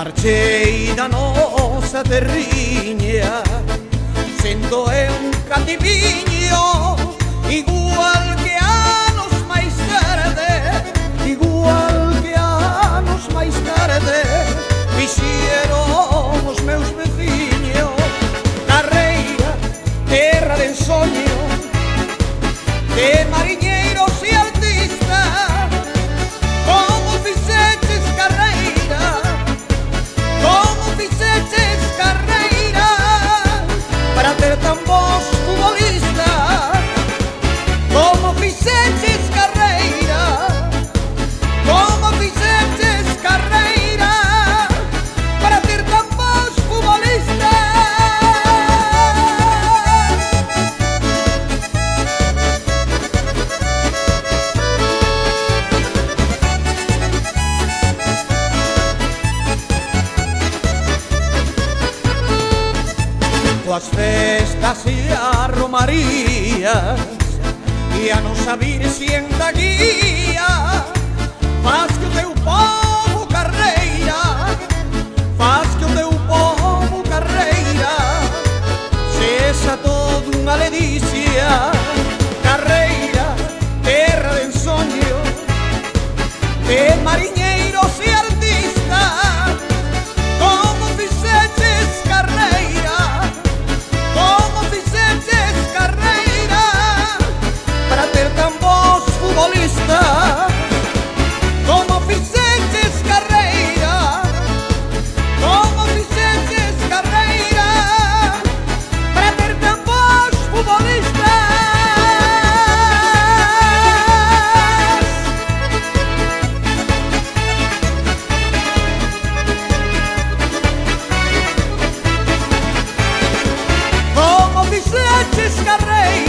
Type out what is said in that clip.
Marchei da nosa terriña, sendo eu un cativiño, igual que anos máis tarde, igual que anos máis tarde, fixeron os meus veciños. Carreira, terra de ensoño, de mariñeiros e artistas, como fixeches carreira, como fixeches carreira, para ter tan bons futbolistas. Como fixeches carreira, como fixeches carreira, para ter tan bons futbolistas. Coas festas e as romarías e a nosa Virxen da Guía, faz que o teu povo carreira, faz que o teu povo carreira sexa todo unha ledicia. Carreira, terra de ensoño, de mariñeiros e artistas, como fixeches carreira, como fixeches carreira, para ter tan bons futbolistas. Como fixeches carreira, como fixeches carreira, para ter tan bons futbolistas. Como fixeches carreira,